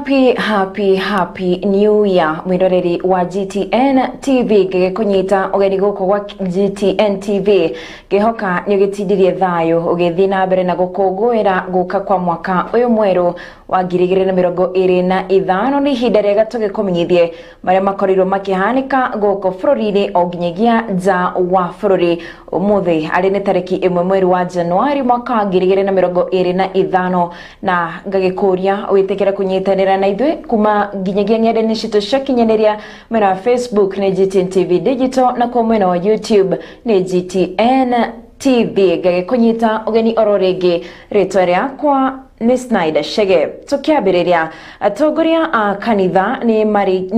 Happy New Year mwiroreri wa GTN TV gikunyita ugeni guko wa GTN TV gihoka nyugitindirie thayo ugithi na mbere na gukungwira guka kwa mwaka uyu mweru wa 2025 ni hinda rega tugikumenyithie maria makorirwo makihanika guko bururi o nginyagia nja wa bururi umuthi ari ni tariki 1 mweri wa Januari mwaka wa 2025 na ngagikuria witekera kunyitanira na ithwe kuma nginyagia ng'enda-inĩ citũ cia kinyanĩria mwena wa Facebook ni GTN TV Digital na kwa mwena wa YouTube ni GTN TV ngagikunyita ugeni oro ringi ritwa riakwa ni Snaida Chege. Tukiambiriria atongoria a kanitha ni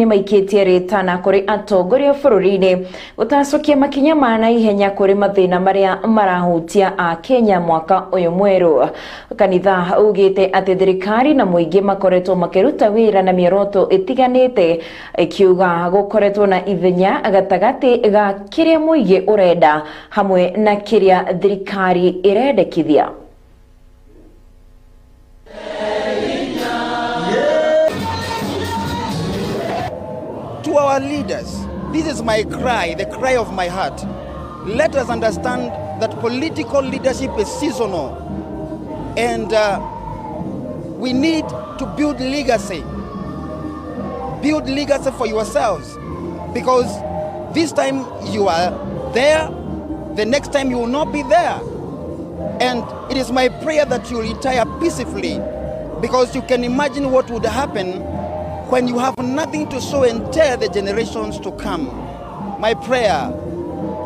maikitie ritana kuri atongoria bururi-ini gutacokia makinya ma ihenya kuri mathina maria marahutia a Kenya mwaka uyu mweru. Kanitha ugite ati thirikari na muingi makoretwo makiruta wira na mioroto itiganite ikiuga gukoretwo na ithenya gatagati ga kiria muingi urenda hamwe na kiria thirikari irendekithia. To our leaders, this is my cry, the cry of my heart. Let us understand that political leadership is seasonal, and we need to build legacy. Build legacy for yourselves, because this time you are there, the next time you will not be there. And it is my prayer that you retire peacefully, because you can imagine what would happen when you have nothing to show and tell the generations to come. My prayer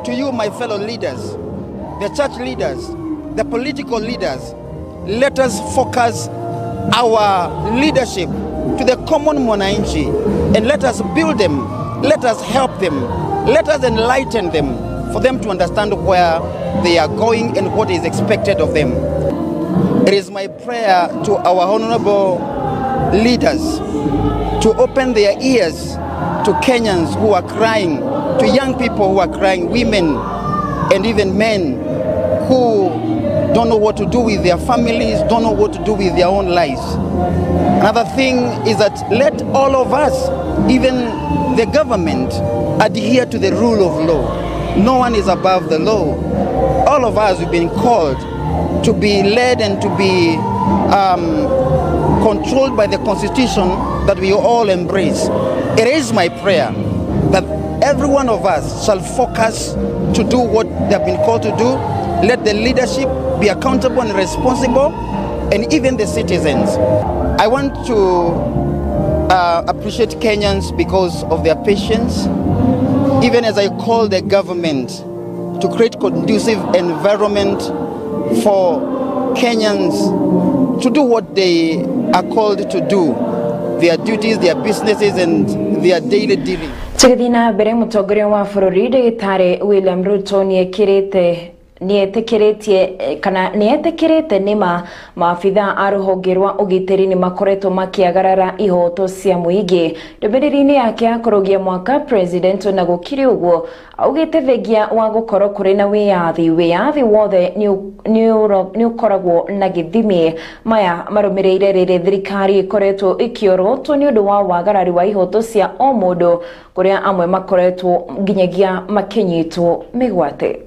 to you, my fellow leaders, the church leaders, the political leaders, let us focus our leadership to the common mwananchi, and let us build them, let us help them, let us enlighten them, for them to understand where they are going and what is expected of them. It is my prayer to our honorable leaders to open their ears to Kenyans who are crying, to young people who are crying, women and even men who don't know what to do with their families, don't know what to do with their own lives. Another thing is that let all of us, even the government, adhere to the rule of law. No one is above the law. All of us have been called to be led and to be controlled by the Constitution that we all embrace. It is my prayer that every one of us shall focus to do what they have been called to do. Let the leadership be accountable and responsible, and even the citizens. I want to appreciate Kenyans because of their patience, even as I call the government to create conducive environment for Kenyans to do what they are called to do, their duties, their businesses and their daily dealing. Chigidina bere mutongoria wa bururi Ndagĩtarĩ William Ruto nietekirite nima maafitha a ruhonge rwa ugitiri ni makoretwo makiagarara ihoto cia muingi. Ndũmĩrĩri-inĩ yake ya kũrũgia mwaka, president na gũkiri ũguo augite thengia wa gũkorwo kũrĩ na wiyathi wothe ni ukoragwo na gĩthimi. Maya marũmĩrĩire rĩrĩ thirikari ĩkoretwo ikiorotwo ni ũndũ wa wagarari wa ihoto cia o mũndũ kũrĩa amwe makoretwo nginyagia makinyitwo mĩgwate.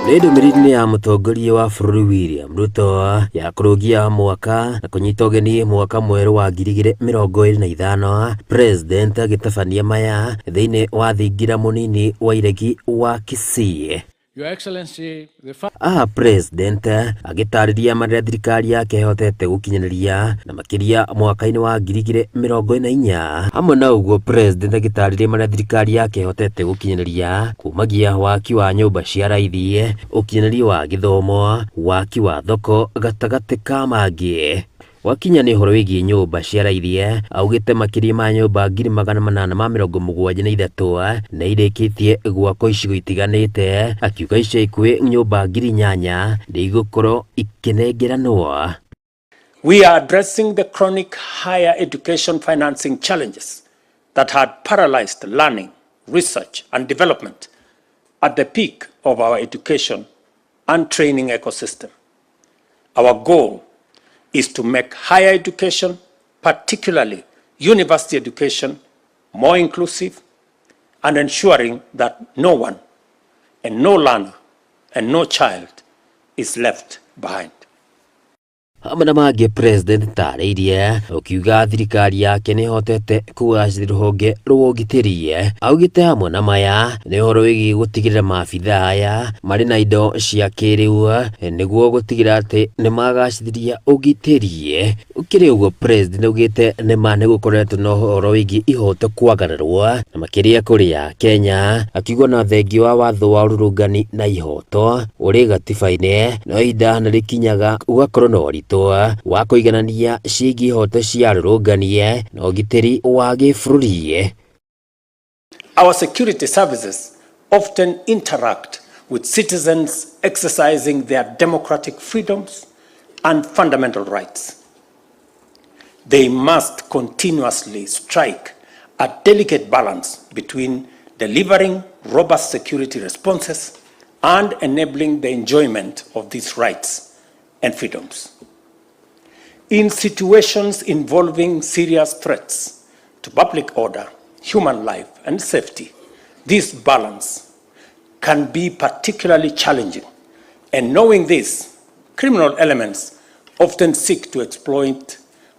Ndũmĩrĩri ya mũtongoria wa bũrũri William Ruto ya kũrũgia mwaka na kũnyita ũgeni mwaka mwerũ wa 2025, president agĩtabania maya thĩinĩ wa thingira mũnini wa iregi wa Kisii. Your Excellency, president agitarĩria marĩa thirikari yake hotete gũkinyanĩria na makĩria mwaka-inĩ wa 2024. Hamwe na ũguo, president agitarĩria marĩa thirikari yake hotete gũkinyanĩria kumagia waki wa nyũmba cia raithi, ũkinyanĩria wa gĩthomo, waki wa thoko gatagatĩ ka mangĩ. Wakinya nĩ ũhoro wĩgiĩ nyũmba cia raithi, augĩte makĩria ma nyũmba 873 na irĩkĩtie gwakwo icigo itiganĩte, akiuga ica ikuhĩ nyũmba 8,000 nĩ igũkorwo ikinengeranwo. we are addressing the chronic higher education financing challenges that had paralyzed learning, research and development at the peak of our education and training ecosystem. Our goal is to make higher education, particularly university education, more inclusive and ensuring that no one and no learner and no child is left behind. Hamwe mangĩ president tarĩirie ukiuga thirikari yake nĩ hotete kũgacĩrithia rũhonge rwa ũgitĩri. Augĩte hamwe na maya nĩ ũhoro wĩgiĩ gũtigĩrĩra maabitha aya marĩ na indo cia kĩrĩu nĩguo gũtigĩrĩra atĩ nĩ magacĩrithia ũgitĩri. Ũkĩrĩ ũguo president augĩte nĩma nĩ gũkoretwo na ũhoro wĩgiĩ ihoto kwagararwo na makĩria kũrĩ Kenya, akiuga na thengia wa watho wa ũrũrũngani na ihoto ũrĩ gatiba-inĩ no ihinda nĩ rĩkinyaga ũgakorwo na ũritũ wa kũiganania ciĩgiĩ ihoto cia arũrũngani na ũgitĩri wa gĩbũrũri. Our security services often interact with citizens exercising their democratic freedoms and fundamental rights. They must continuously strike a delicate balance between delivering robust security responses and enabling the enjoyment of these rights and freedoms. In situations involving serious threats to public order, human life, and safety, this balance can be particularly challenging. And knowing this, criminal elements often seek to exploit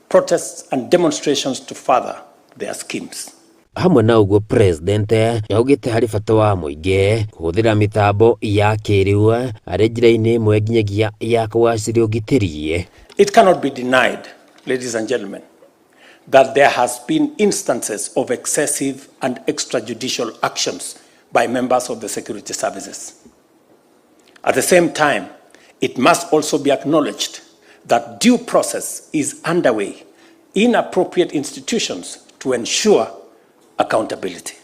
protests and demonstrations to further their schemes. Hamwe na ũguo president augĩte harĩ bata wa mũingĩ kũhũthĩra mĩtambo ya kĩrĩu arĩ njĩra-inĩ ĩmwe nginyagia ya kũgacĩrithia ũgitĩri. It cannot be denied, ladies and gentlemen, that there has been instances of excessive and extrajudicial actions by members of the security services. At the same time, it must also be acknowledged that due process is underway in appropriate institutions to ensure accountability.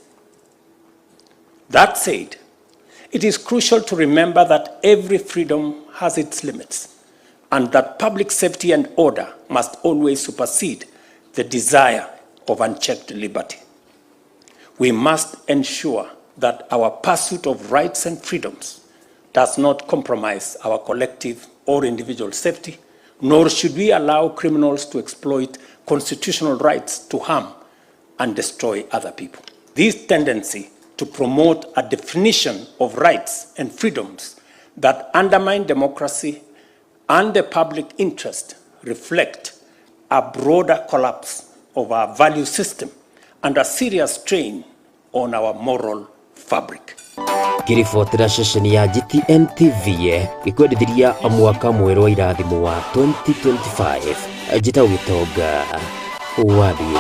That said, it is crucial to remember that every freedom has its limits and that public safety and order must always supersede the desire of unchecked liberty. We must ensure that our pursuit of rights and freedoms does not compromise our collective or individual safety, nor should we allow criminals to exploit constitutional rights to harm and destroy other people. This tendency to promote a definition of rights and freedoms that undermine democracy and the public interest reflect a broader collapse of our value system and a serious strain on our moral fabric. Kiribotera ceceni ya GTN TV gĩkwendithiria mwaka mwerũ wa irathimo wa 2025 njĩtagwo Gĩtonga Wambire.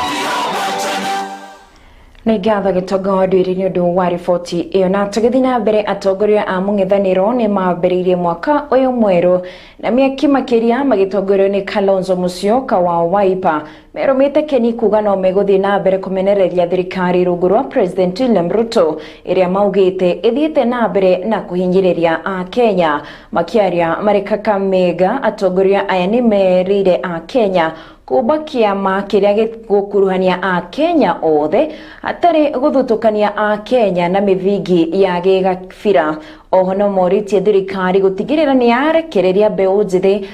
Nĩ ngatho Gĩtonga Wambire nĩ ũndũ wa riboti ĩyo, na tũgĩthiĩ na mbere atongoria a mũng'ethanĩro nĩ mambĩrĩirie mwaka ũyũ mwerũ na mĩaki makĩria magĩtongorio nĩ Kalonzo Musyoka wa Wiper merũmĩte keni kuga no megũthiĩ na mbere kũmenereria thirikari rungu rwa President William Ruto ĩrĩa maugĩte ĩthiĩte na mbere na kũhinyĩrĩria Akenya. Makĩaria marĩ Kakamega, atongoria aya nĩ merĩire Akenya kuba kĩama kĩrĩa gĩgũkuruhania Akenya othe hatarĩ gũthutũkania Akenya na mĩthingi ya gĩgabira. Oho no morĩtie thirikari gũtigĩrĩra nĩ yarekereria mbeũ njĩthĩ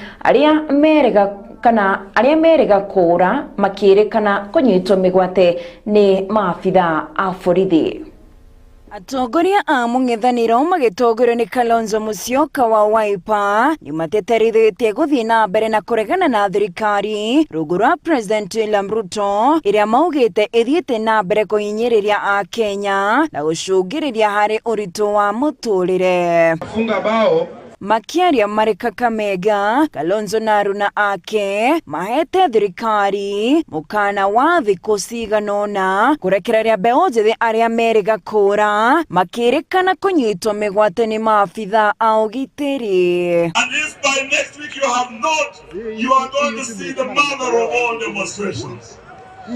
arĩa merega kũũra makĩrĩkana kũnyitwo mĩgwate nĩ maabitha a borithi. Atongoria a mũng'ethanĩro magĩtongorio nĩ Kalonzo Musyoka wa Wiper nĩ mateterithĩtie gũthiĩ na mbere na kũregana na thirikari rungu rwa President William Ruto ĩrĩa maugĩte ĩthiĩte na mbere kũhinyĩrĩria Akenya na gũcũngĩrĩria harĩ ũritũ wa mũtũrĩre. Funga bao Makiaria marĩ Kakamega, Kalonzo na aruna ake mahete thirikari mũkana wa thikũ cigana ũna kũrekereria mbeũ njĩthĩ arĩa merĩga kũũra makĩrĩkana kũnyitwo mĩgwate nĩ maabitha a ũgitĩri. And if by next week you are going to see the mother of all demonstrations.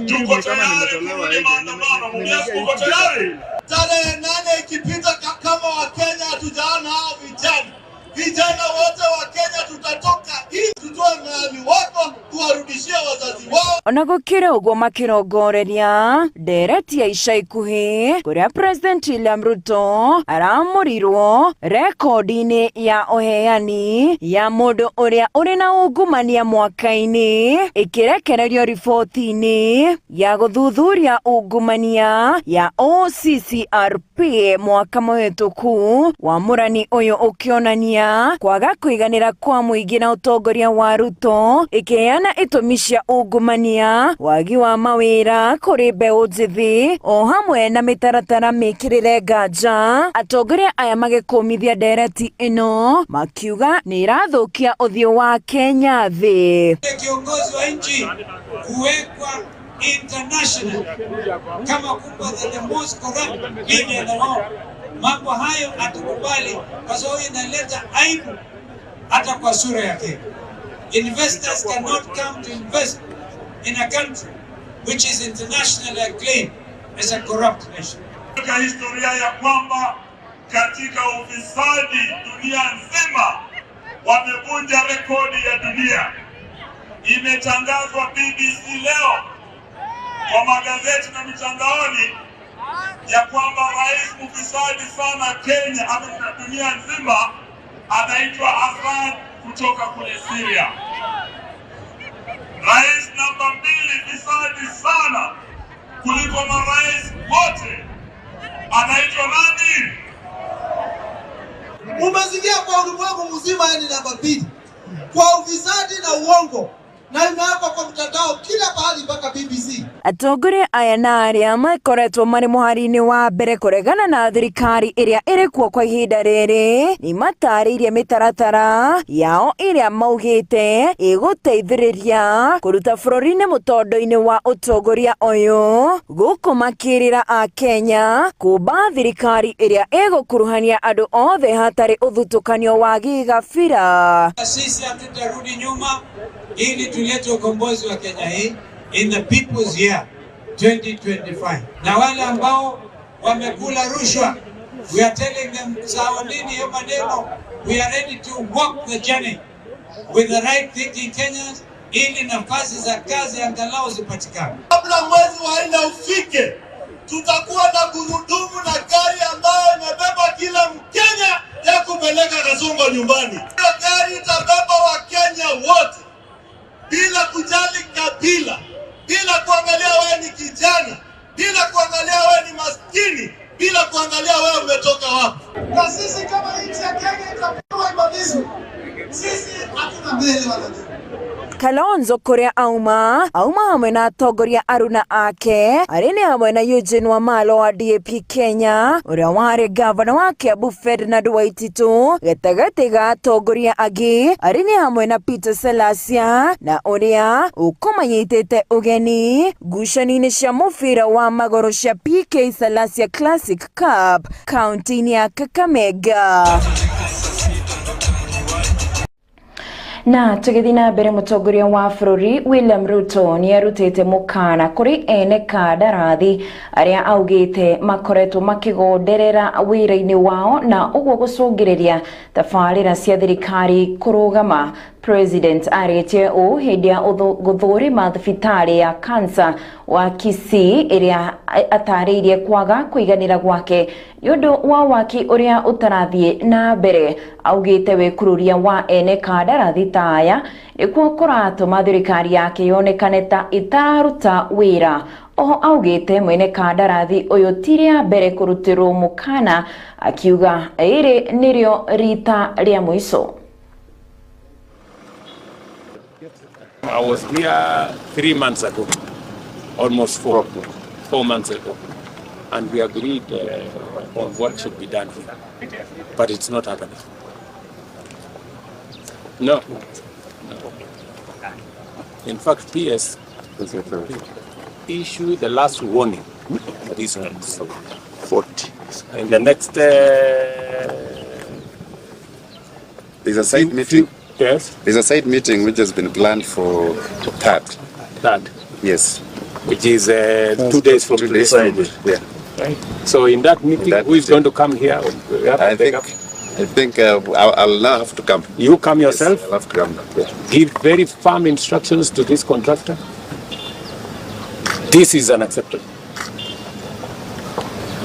Tuko tayari kurudi maandamano, muko tayari? Tarehe 8 ikipita kama Wakenya hatujaona hao vijana. Vijana wote wa Kenya tutatoka hii tutoe mali wako tuwarudishie wazazi wao. ona gukira uguo makirongoreria ndereti ya ica ikuhi kuria President William Ruto aramurirwo rekodi-ini ya uheani ya mundu uria uri na ungumania mwaka-ini ikirekererio riboti-ini ya guthuthuria ungumania ya OCCRP mwaka muhituku wa murani uyu ukionania kwaga kuiganira kwa muingi na utongoria wa Ruto ikiana itumi cia ungumania wagi wa mawira kuri mbeu njithi o hamwe na mitaratara mikirire nganja atongoria aya magikumithia ndereti ino makiuga ni irathukia uthio wa Kenya thi. Kiongozi wa nchi kuwekwa international kama kumbe the most corrupt leader in the world. Mambo hayo atukubali kwa sababu inaleta aibu hata kwa sura yake. Investors cannot come to invest in a country which is internationally acclaimed as a corrupt nation. Katika historia ya kwamba katika ufisadi dunia nzima wamevunja rekodi ya dunia. Imetangazwa BBC leo kwa magazeti na mitandaoni ya kwamba rais mfisadi sana Kenya ama dunia nzima anaitwa Assad kutoka kule Syria. Rais namba 2 fisadi sana kuliko marais wote anaitwa nani? Umesikia kwa ulimwengu mzima yani namba 2 kwa ufisadi na uongo. Na imewekwa kwa mtandao kila pahali mpaka BBC. Atongoria aya na aria makoretwo mari muhari-ini wa mbere kuregana na thirikari iria iri kuo kwa ihinda riri ni matariirie mitaratara yao iria maugite iguteithiriria kuruta bururi-ini mutondo-ini wa utongoria uyu guku makirira a Kenya kumba thirikari iria igukuruhania andu othe hatari uthutukanio wa gigabira. Sisi hatutarudi nyuma ili tulete ukombozi wa Kenya hii in the people's year 2025. Na wale ambao wamekula rushwa, we are telling them sawa nini hiyo maneno, we are ready to walk the journey with the right thinking Kenyans ili nafasi za kazi angalau zipatikane. Kabla mwezi wa 4 ufike, tutakuwa na gurudumu na gari ambayo inabeba kila Mkenya ya kupeleka Kasongo nyumbani. Hiyo gari itabeba Wakenya wote bila kujali kabila, bila kuangalia wewe ni kijana, bila kuangalia wewe ni maskini, bila kuangalia wewe umetoka wapi. Na sisi kama nchi ya Kenya itakuwa imalizwe. Sisi hatuna mbele wala nyuma. Kalonzo kuria auma hamwe na atongoria aruna ake arini hamwe na Eugene Wamalo wa DAP Kenya uria wari gavana wa Kiambu Ferdinand Waititu getagati ga atongoria angi arini hamwe na Peter Selasia na uria ukumanyitite ugeni ngucanio-ini cia mubira wa maguru cia PK Selasia Classic Cup kaunti-ini ya Kakamega. Na tugithina mbere mutongoria wa bururi William Ruto ni arutite mukana kuri ene kandarathi aria augite makoretwo makigonderera wira-ini wao na uguo gucungiriria tabarira cia thirikari kurugama. President aritie o hindi ya guthurima thibitari ya cancer wa Kisii iria atariirie kwaga kuiganira gwake yundu wa waki uria utarathie na mbere. Augite wikururia wa ene kandarathi taya nikuo kuratuma thirikari yake yonekane ta itararuta wira. Oho augite mwene kandarathi uyu tiria mbere kurutirwo mukana akiuga iri nirio rita ria mwiso. I was here 3 months ago, almost 4 months ago, and we agreed on what should be done here, but it's not happening. No. In fact, PS issued the last warning for these ones. 40. In the next... There's a side meeting. Yes. There's a side meeting which has been planned for 3rd. Yes. Which is 2 days from today. Yeah. Right. So in that meeting, who is going to come here? I think I'll now have to come. You come yourself? Yes, I'll have to come. Yeah. Give very firm instructions to this contractor This is unacceptable.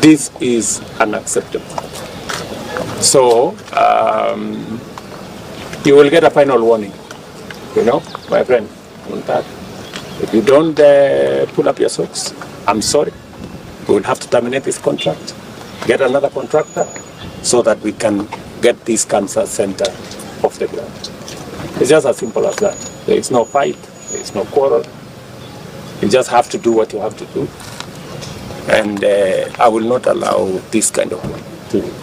This is unacceptable. So you will get a final warning, my friend, on that. If you don't pull up your socks, I'm sorry. We will have to terminate this contract, get another contractor, so that we can get this cancer center off the ground. It's just as simple as that. There is no fight, there is no quarrel. You just have to do what you have to do. And I will not allow this kind of work to do.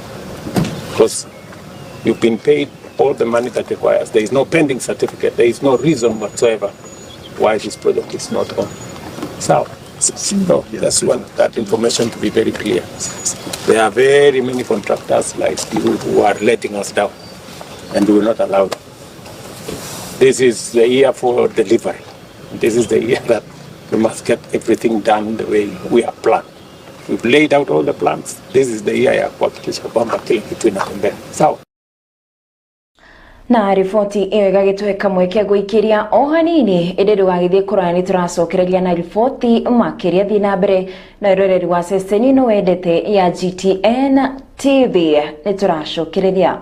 Because you've been paid all the money that requires. There is no pending certificate. There is no reason whatsoever why this project is not on. So, just want that information to be very clear. There are very many contractors like you who are letting us down, and we will not allow them. This is the year for delivery. This is the year that we must get everything done the way we have planned. We've laid out all the plans. This is the year ya kuhakikisha kwamba kila kitu inakwenda sawa. Na riboti iyo igagitweka mweke guikiria o hanini indi ndugagithie kurani turacokereria na riboti makiria thi na mbere na iroreri wa ceceni no wendete ya GTN TV ni turacokereria.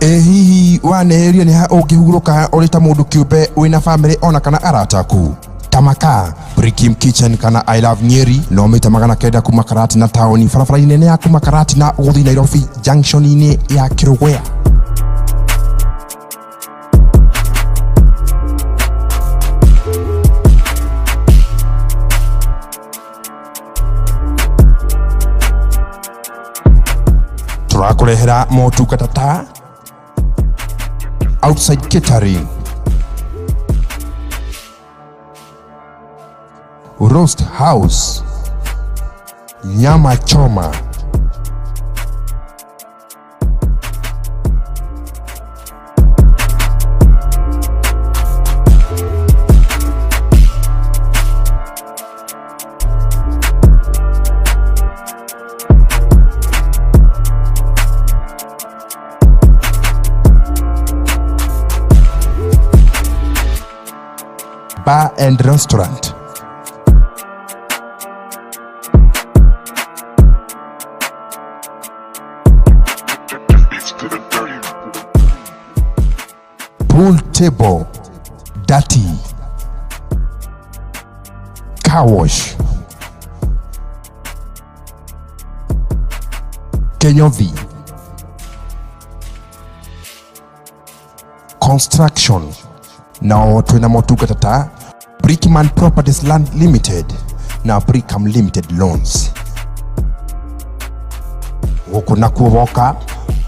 Hihi waneherio ni ha ungihuruka uri ta mundu kiumbe wina family ona kana arataku tamaka Brikim Kitchen kana I Love Nyeri no mita magana kenda kuma Karati na taoni farafara inene ya kuma Karati na uguthi Nairobi junction ine ya Kirugwea. Turakurehera motungata ta outside catering, roast house, nyama choma, bar and restaurant. Pool table, dirty. Car wash. Kenyovi. Construction. Now twina motungata ta Brickman Properties Land Limited na Brickham Limited Loans. Gukuna kuboka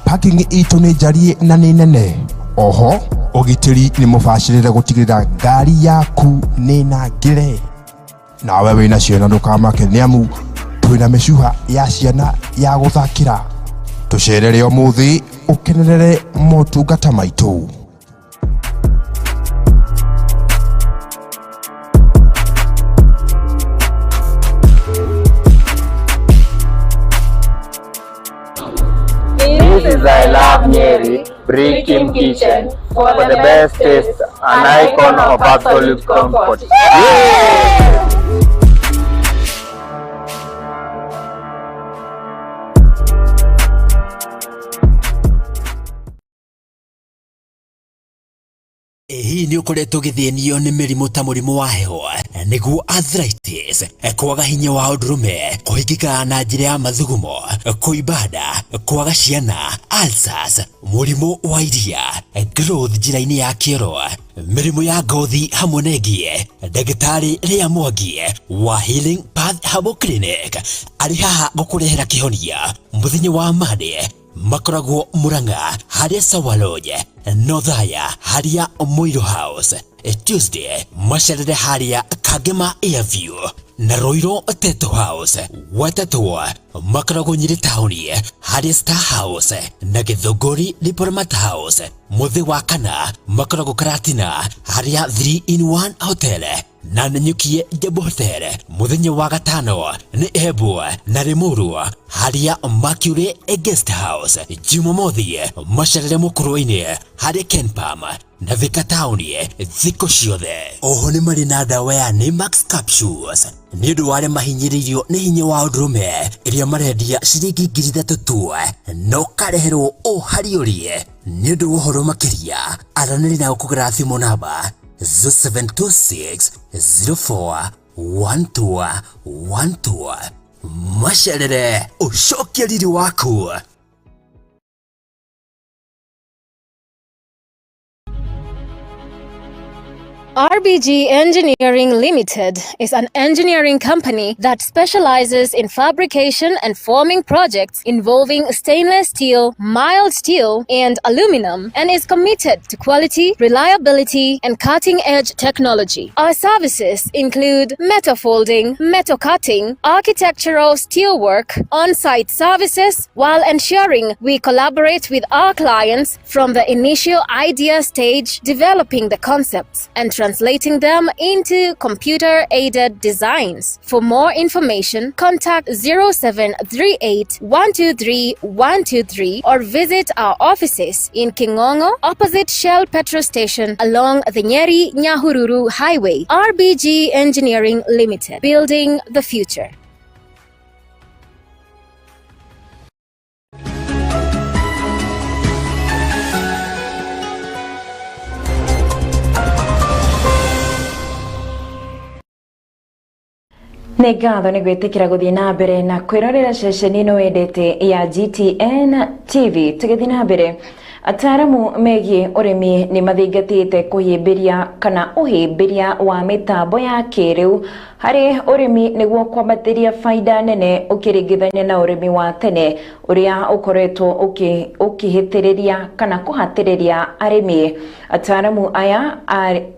parking itu ni jarie na ni nene. Oho ogitiri ni mufashirire gutigirira ngari yaku ni na ngire. Na wewe na ciana ndukamake niamu twina meshuha ya ciana ya guthakira. Tucerere omuthi ukenerere motungata maitu. This is I Love Nyeri, Brikim Kitchen, for the best taste, an icon of absolute comfort. Hii ni ukoretwo githenio ni mirimu ta murimu wa heho niguo arthritis, kwaga hinya wa urume, kuhingika na njira ya mathugumo, kuibada, kwaga ciana, ulcers, murimu wa iria, growth njira-ini ya kioro, mirimu ya ngothi hamwe na ingi. Ndagitari Ria Mwangi wa Healing Path Herbal Clinic ari haha gukurehera kihonia muthenya wa Monday. Makoragwo Murang'a haria Sawa Lodge, Nothaya haria Moiro House, Tuesday macerere haria Kagema Airview na Roiro Teto House. Watatũ makoragwo Nyeri taũni harĩ Star House na Gĩthũngũri Diplomat House. Mũthĩ wa kana makoragwo Karatina harĩa 3-in-1 Hotel na Nanyukie Jambo Hotel. Mũthenya wa gatano nĩ Embu na Limuru harĩa Mercury Guest House. Jumamothi macerere Mũkũrũ-inĩ harĩ Kenpam na Thika taũni thikũ ciothe. Oho nĩ marĩ na ndawa ya Max Capsules nĩ ũndũ wa arĩa mahinyĩrĩirio nĩ hinya wa ũndũrũme ĩrĩa marendia ciringi 3,000 tu no kareherwo o harĩ ũrĩe. Nĩ ũndũ wa ũhoro makĩria aranĩria na kũgũra thimũ namba 0726 04 1212. Macerere ũcokie riri waku. RBG Engineering Limited is an engineering company that specializes in fabrication and forming projects involving stainless steel, mild steel, and aluminum, and is committed to quality, reliability, and cutting-edge technology. Our services include metal folding, metal cutting, architectural steelwork, on-site services, while ensuring we collaborate with our clients from the initial idea stage, developing the concepts and translating them into computer-aided designs. For more information, contact 0738 123 123 or visit our offices in Kingongo, opposite Shell Petrol Station along the Nyeri Nyahururu Highway. RBG Engineering Limited, building the future. Nĩ ngatho nĩ gwĩtĩkĩra gũthiĩ na mbere na kwĩrorera ceceni ĩno wendete ya GTN TV. Tũgĩthiĩ na mbere, ataaramu megiĩ ũrĩmi nĩ mathingatĩte kũhĩmbĩria kana ũhĩmbĩria wa mĩtambo ya kĩrĩu harĩ ũrĩmi nĩguo kwambatĩria faida nene ũkĩringithania na ũrĩmi wa tene ũrĩa ũkoretwo ũkĩhĩtĩrĩria kana kũhatĩrĩria arĩmi. Ataaramu aya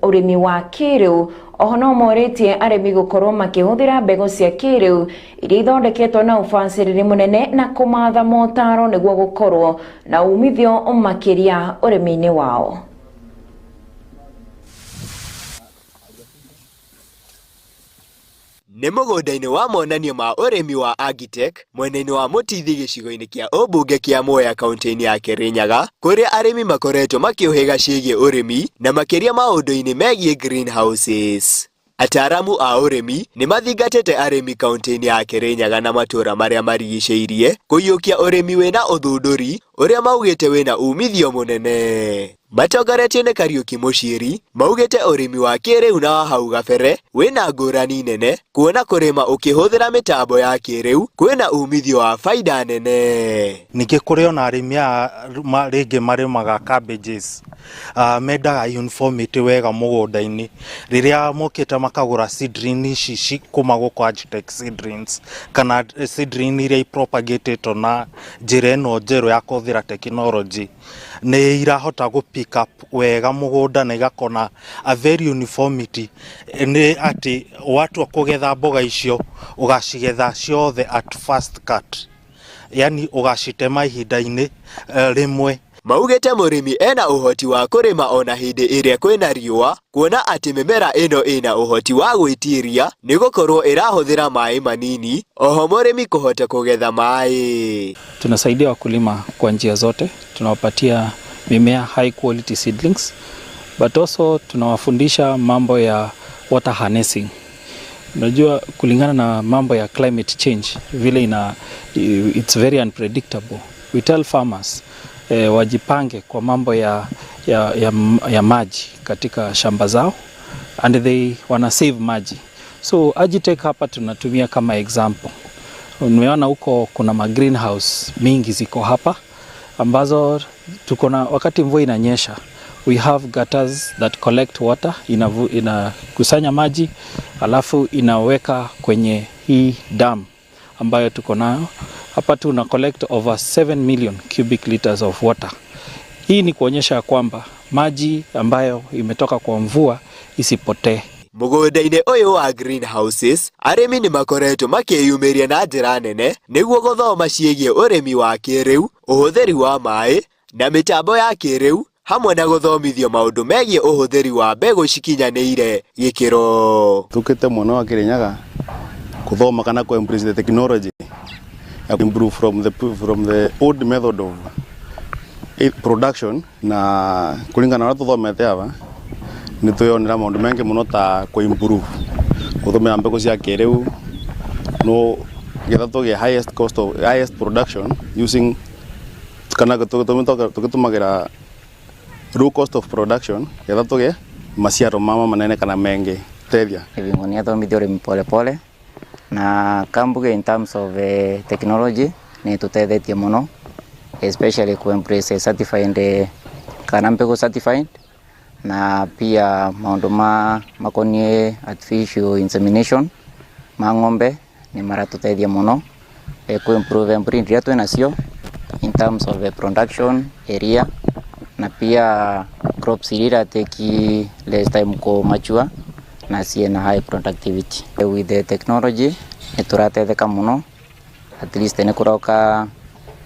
ũrĩmi wa kĩrĩu oho no morĩtie arĩmi gũkorwo makĩhũthĩra mbegũ cia kĩrĩu iria ithondeketwo na ũbacĩrĩri mũnene na kũmatha motaro nĩguo gũkorwo na umithio makĩria ũrĩmi-inĩ wao. Nĩ mũgũnda-inĩ wa monanio ma ũrĩmi wa Agitech mwena-inĩ wa Mũtithi gĩcigo-inĩ kĩa ũmbunge kĩa Mwea kaunti-inĩ ya Kirinyaga, kũrĩa arĩmi makoretwo makĩũhĩga ciĩgiĩ ũrĩmi na makĩria maũndũ-inĩ megiĩ greenhouses. Ataaramu a ũrĩmi nĩ mathingatĩte arĩmi kaunti-inĩ ya Kirinyaga na matũũra marĩa marigicĩirie kũiyũkia ũrĩmi wĩna ũthundũri ũrĩa maugĩte wĩna umithio mũnene. Matongoretio nĩ Kariuki Mũciiri maugĩte ũrĩmi wa kĩrĩu na wa hau gabere wĩna ngũrani nene, kuona kũrĩma ũkĩhũthĩra mĩtambo ya kĩrĩu kwĩna umithio wa faida nene. Ningĩ kũrĩ ona arĩmi rĩngĩ marĩmaga cabbages mendaga uniformity wega mũgũnda-inĩ, rĩrĩa mokĩte makagũra seedling ici kuma gũkũ Agitech seedlings kana seedling iria propagated na njĩra ĩno njerũ ya kũhũthĩra technology, nĩ irahota pick up wega mũgũnda na igakona a very uniformity. Nĩ atĩ watua kũgetha mboga icio ũgacigetha ciothe at first cut, yani ũgacitema ihinda-inĩ rĩmwe. Maugĩte mũrĩmi ena ũhoti wa kũrĩma ona hĩndĩ ĩrĩa kwĩna riũa, kuona atĩ mĩmera ĩno ĩna ũhoti wa gwĩtiria nĩ gũkorwo ĩrahũthĩra maĩ manini, oho mũrĩmi kũhota kũgetha maĩ. Tunasaidia wakulima kwa njia zote, tunawapatia mimea high quality seedlings, but also tunawafundisha mambo ya water harnessing. Unajua kulingana na mambo ya climate change vile it's very unpredictable. We tell farmers wajipange kwa mambo ya maji katika shamba zao and they wana save maji. So Agitech hapa tunatumia kama example. Umeona huko kuna ma greenhouse mingi ziko hapa ambazo tuko na wakati mvua inanyesha, we have gutters that collect water, inakusanya maji alafu inaweka kwenye hii dam ambayo tuko nayo hapa. Tuna collect over 7 million cubic liters of water. Hii ni kuonyesha kwamba maji ambayo imetoka kwa mvua isipotee. Mũgũnda-inĩ ũyũ wa greenhouses, arĩmi nĩ makoretwo makĩyumĩria na njĩra nene nĩguo gũthoma ciĩgiĩ ũrĩmi wa kĩrĩu, ũhũthĩri wa maĩ na mĩtambo ya kĩrĩu, hamwe na gũthomithio maũndũ megiĩ ũhũthĩri wa mbegũ cikinyanĩire gĩkĩro. Tukĩte mũno wa Kirinyaga kuthoma kana ku embrace the technology, improve from the old method of production, na kulingana na tuthomete hapa ni tuyonera maundu mengi muno ta ku improve guthomera mbegu cia kiriu no getha tuge highest production using kana tugitumagĩra low cost of production getha tuge maciaro mama manene kana mengi tethia ni athomithio urimi pole pole na kambuge in terms of technology ni tutethetie muno, especially ku embrace certified kana mbegu certified, na pia maundu makonie artificial insemination ma ng'ombe ni maratutethia muno ku improve breed yetu nacio in terms of production area, na pia crops irira take less time ko mature na siena high productivity. With the technology ni turatetheka muno, at least ni kuroka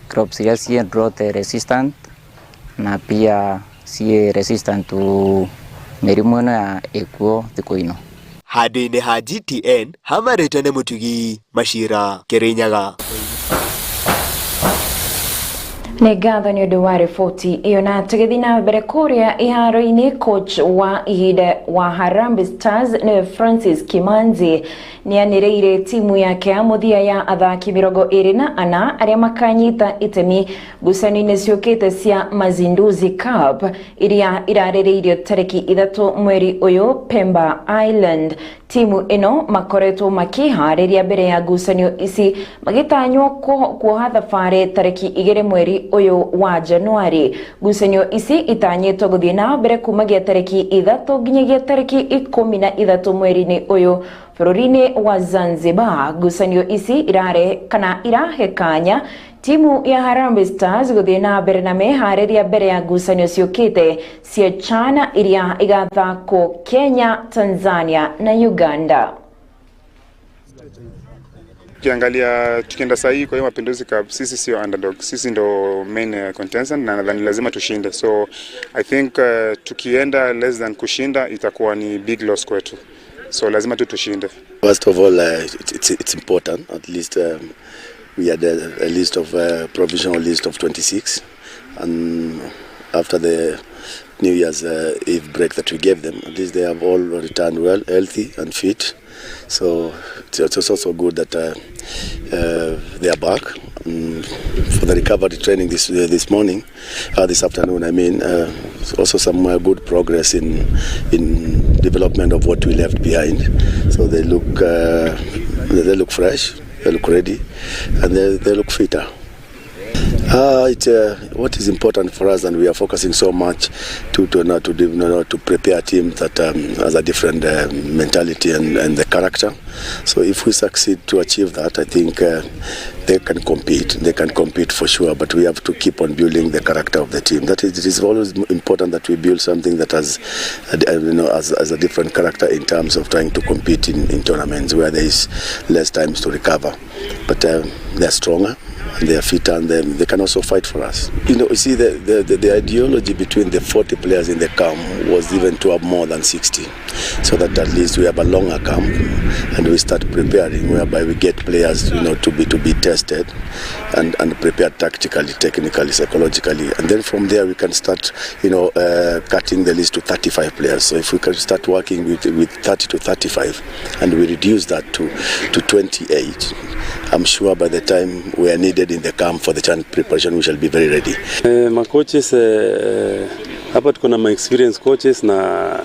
crops iria sie drought resistant na pia sie resistant to mĩrimũ ĩno ya ikuo thikũ ino. Handũ-inĩ ha GTN hamarĩtwo nĩ Mũtugi Machira, Kirinyaga. Nĩ ngatho nĩ ũndũ wa riboti ĩyo, na tũgĩthiĩ na mbere kũrĩa iharo-inĩ, coach wa ihinda wa Harambee Stars nĩ Francis Kimanzi nĩ anĩrĩire timu yake ya mũthia ya athaki 24 arĩa makanyita itemi ngucanio-inĩ ciũkĩte cia Mazinduzi Cup iria irarĩrĩirio tarĩki 3 mweri ũyũ Pemba Island. Timu ĩno makoretwo makĩharĩria mbere ya ngucanio ici magĩtanywo kuoha thabarĩ tarĩki 2 mweri ũyũ wa Januari. Ngucanio ici itanyĩtwo gũthiĩ na mbere kumagia tarĩki 3 nginyagia tarĩki 13 mweri-inĩ ũyũ bũrũri-inĩ wa Zanzibar. Ngucanio ici irahe kanya timu ya Harambee Stars gũthiĩ na mbere na meharĩria mbere ya ngucanio ciũkĩte cia CHAN iria igathakwo Kenya, Tanzania na Uganda. Ukiangalia tukienda sahi kwa hiyo Mapinduzi Cup, sisi sio underdog, sisi ndo main contestant na nadhani lazima tushinde. So I think tukienda less than kushinda itakuwa ni big loss kwetu. So lazima tushinde. First of all, it's important. At least we had a list of provisional list of 26, and after the New Year's Eve break that we gave them, at least they have all returned well, healthy and fit. So it's also good that they are back for the recovery training this morning, this afternoon. I mean, also some good progress in development of what we left behind. So they look fresh, they look ready, and they look fitter. What is important for us, and we are focusing so much to prepare a team that has a different mentality and the character. So if we succeed to achieve that, I think they can compete. They can compete for sure, but we have to keep on building the character of the team. It is always important that we build something that has a different character in terms of trying to compete in tournaments where there is less time to recover. But they are stronger, and they are fitter, and they can also fight for us. You see, the ideology between the 40 players in the camp was even to have more than 60, so that at least we have a longer camp and we start preparing, whereby we get players, to be tested and prepared tactically, technically, psychologically, and then from there we can start, cutting the list to 35 players. So if we can start working with 30 to 35, and we reduce that to 28, I'm sure by the time we are needed in the camp for the CHAN preparation, we shall be very ready. My coaches, hapa tuko na experience coaches, na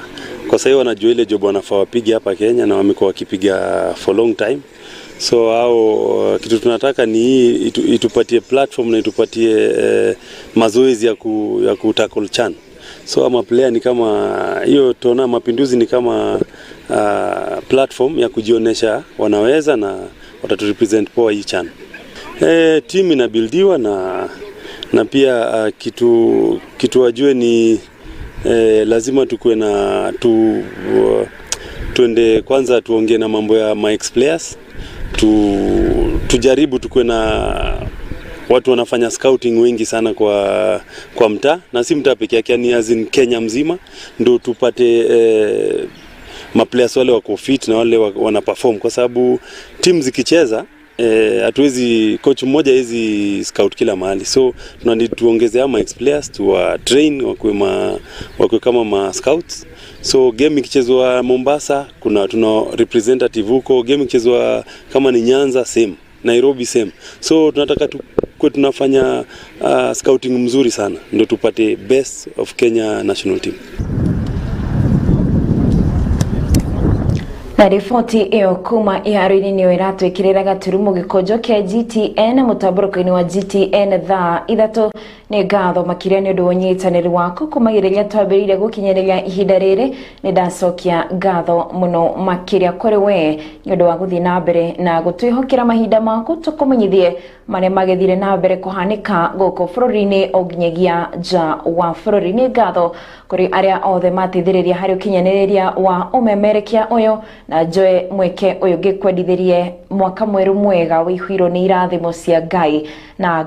kwa sasa wanajua ile job wanafaa wapige hapa Kenya, na wamekuwa wakipiga for long time. So hao kitu tunataka ni itupatie platform na itupatie mazoezi ya kutackle CHAN. So ama player ni kama hiyo, tuona Mapinduzi ni kama platform ya kujionesha wanaweza na wataturepresent poa hii CHAN. Team inabuildiwa na pia kitu wajue ni lazima tukue na tuende kwanza tuongee na mambo ya my ex players, tujaribu tukue na watu wanafanya scouting wengi sana kwa mtaa, na si mtaa pekee yake, ni as in Kenya mzima, ndio tupate maplayers wale wako fit na wale wana perform, kwa sababu team zikicheza hatuwezi coach mmoja hizi scout kila mahali. So tuongezea ma ex players tuwa train wakwe kama ma scouts. So game ikichezwa Mombasa tuna representative huko, game ikichezwa kama ni Nyanza same, Nairobi same. So tunataka tunafanya scouting mzuri sana ndio tupate best of Kenya national team. Na riboti iyo kuma iharoini niyo iratwikirira gaturumo gikojo kia GTN mutamburuko-ini wa GTN Thaa Ithatu ni ngatho makiria ni undu wa unyitaniri wako kumagiriria twambiriire gukinyiriria ihinda riri ni ndacokia ngatho muno makiria kuri we ni undu wa guthii na mbere na gutwihokera mahinda maku tukumenyithie maria magethire na mbere kuhanika guku bururi-ini oginyagia nja wa bururi. Ni ngatho kuri aria othe matithiriria hari ukinyaniria wa umemerekia uyu na njoe mweke uyu gikwendithirie mwaka mweru mwega wihwiro ni irathimo cia Ngai na